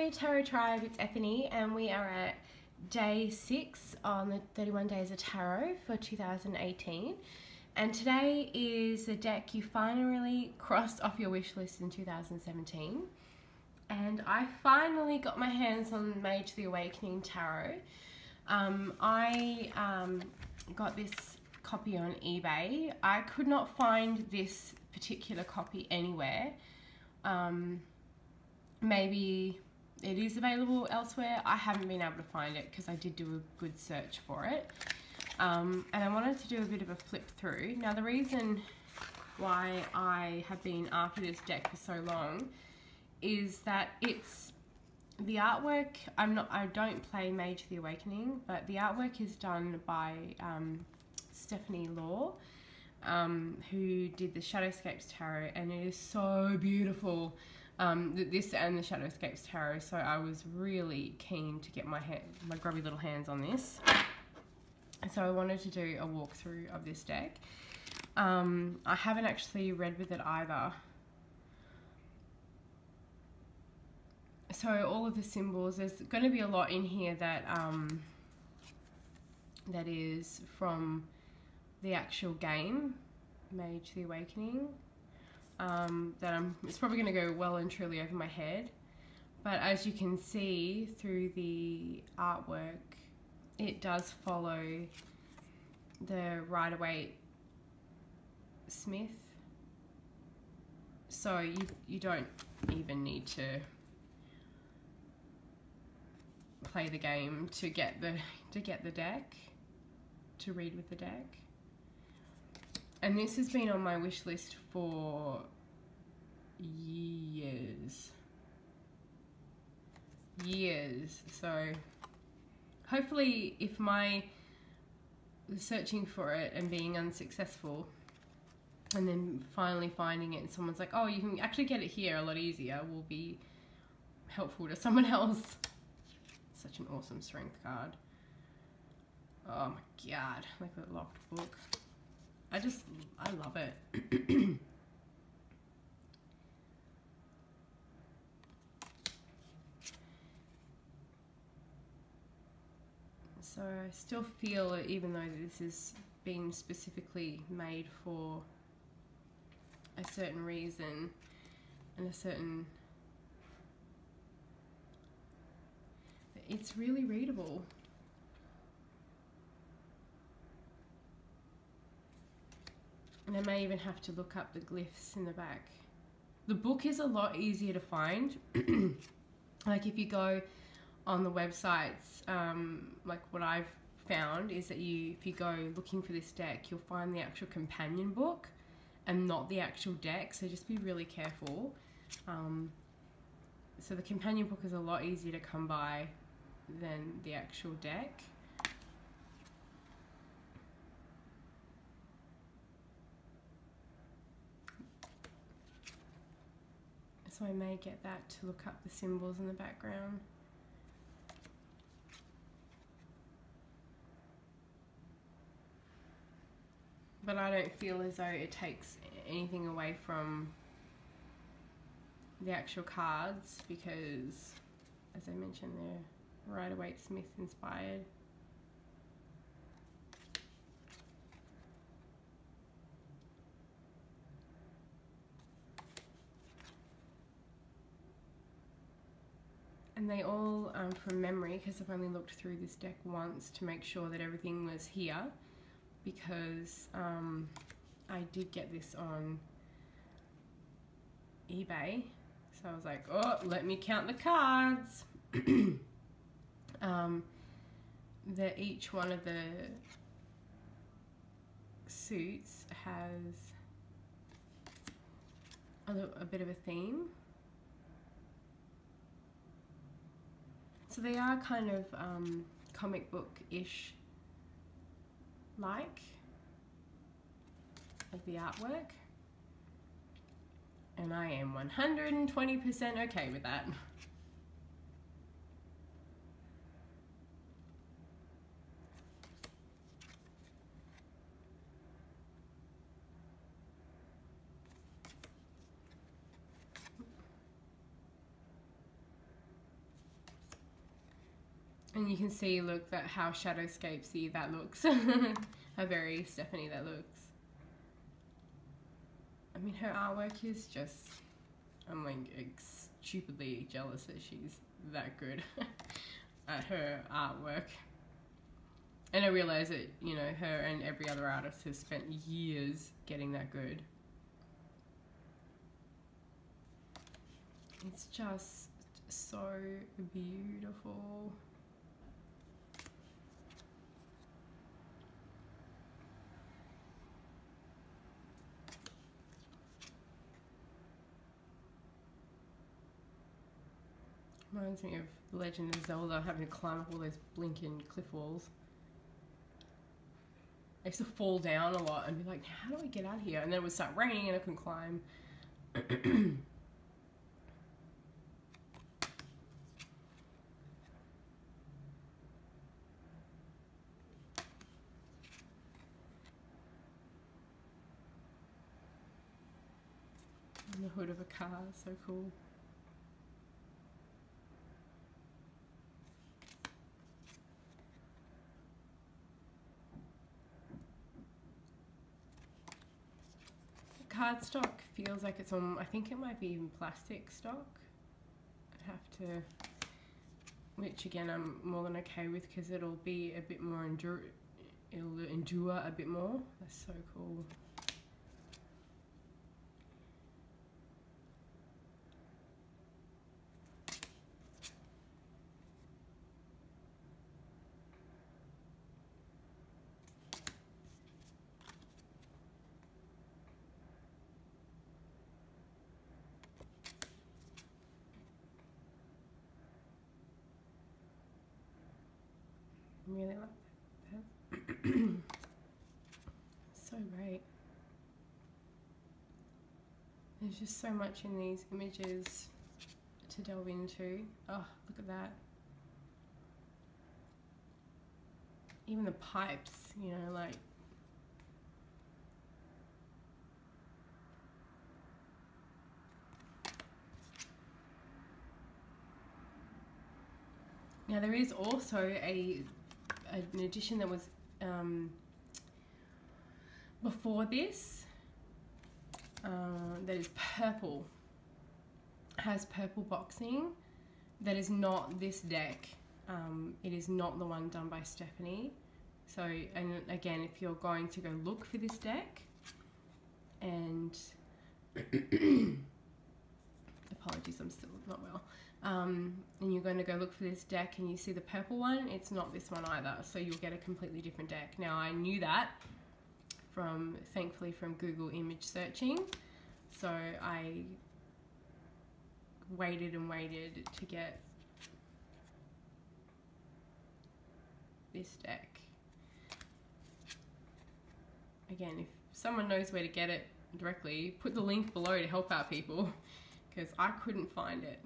Hey Tarot Tribe, it's Ethany and we are at day 6 on the 31 Days of Tarot for 2018, and today is the deck you finally crossed off your wish list in 2017, and I finally got my hands on Mage the Awakening Tarot. I got this copy on eBay. I could not find this particular copy anywhere. Maybe it is available elsewhere. I haven't been able to find it because I did do a good search for it. And I wanted to do a bit of a flip through. Now the reason why I have been after this deck for so long is that it's the artwork. I don't play Mage the Awakening, but the artwork is done by Stephanie Law, who did the Shadowscapes Tarot, and it is so beautiful. This and the Shadowscapes Tarot, so I was really keen to get my grubby little hands on this. So I wanted to do a walkthrough of this deck. I haven't actually read with it either. So all of the symbols, there's going to be a lot in here that that is from the actual game, Mage the Awakening. It's probably going to go well and truly over my head, but as you can see through the artwork, it does follow the Rider-Waite-Smith, so you don't even need to play the game to get the deck, to read with the deck. And this has been on my wish list for years. So hopefully, if my searching for it and being unsuccessful, and then finally finding it and someone's like, oh, you can actually get it here a lot easier, will be helpful to someone else. Such an awesome strength card. Oh my god, like a locked book. I love it. So I still feel it, even though this has been specifically made for a certain reason and a certain... It's really readable. And I may even have to look up the glyphs in the back. The book is a lot easier to find. Like if you go on the websites, like what I've found is that if you go looking for this deck, you'll find the actual companion book and not the actual deck, so just be really careful. So the companion book is a lot easier to come by than the actual deck. So I may get that to look up the symbols in the background. But I don't feel as though it takes anything away from the actual cards because, as I mentioned, they're Rider-Waite-Smith inspired. And they all, from memory, because I've only looked through this deck once to make sure that everything was here, because I did get this on eBay, so I was like, oh, let me count the cards. That each one of the suits has a bit of a theme. So they are kind of comic book-ish like the artwork. And I am 120% okay with that. And you can see, look, that how shadowscapesy that looks. How very Stephanie that looks. I mean, her artwork is just, I'm like stupidly jealous that she's that good at her artwork. And I realize that, you know, her and every other artist has spent years getting that good. It's just so beautiful. Reminds me of The Legend of Zelda, having to climb up all those blinking cliff walls. I used to fall down a lot and be like, how do I get out of here? And then it would start raining and I couldn't climb. And the hood of a car, so cool. Cardstock feels like it's on, I think it might be even plastic stock. I'd have to, which again I'm more than okay with because it'll be a bit more it'll endure a bit more. That's so cool. Really like that. So great. There's just so much in these images to delve into. Oh, look at that. Even the pipes, you know, like now there is also an edition that was before this that is purple, has purple boxing, that is not this deck. It is not the one done by Stephanie. So, and again, if you're going to go look for this deck, and apologies, I'm still not well. And you're going to go look for this deck and you see the purple one, it's not this one either, so you'll get a completely different deck. Now I knew that thankfully from Google image searching, so I waited and waited to get this deck. Again, if someone knows where to get it directly, put the link below to help out people, because I couldn't find it.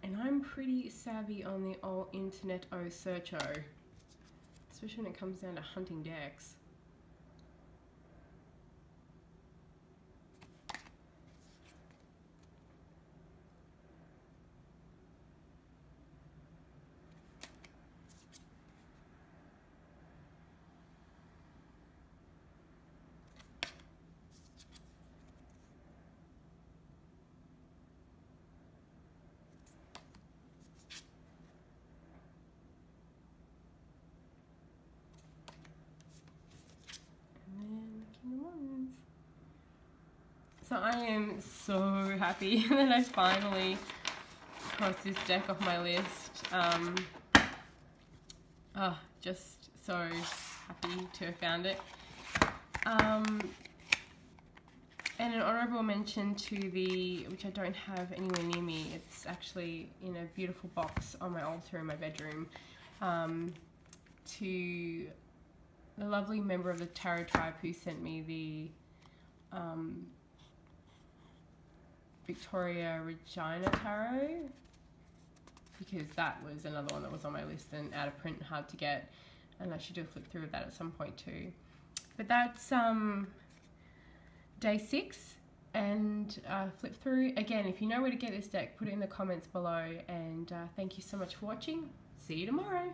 And I'm pretty savvy on the old internet searcho, especially when it comes down to hunting decks. So I am so happy that I finally crossed this deck off my list. Just so happy to have found it. And an honourable mention to which I don't have anywhere near me, it's actually in a beautiful box on my altar in my bedroom, to the lovely member of the Tarot Tribe who sent me the Victoria Regina Tarot, because that was another one that was on my list and out of print, hard to get, and I should do a flip through of that at some point too. But that's day 6 and flip through. Again, if you know where to get this deck, put it in the comments below, and thank you so much for watching. See you tomorrow.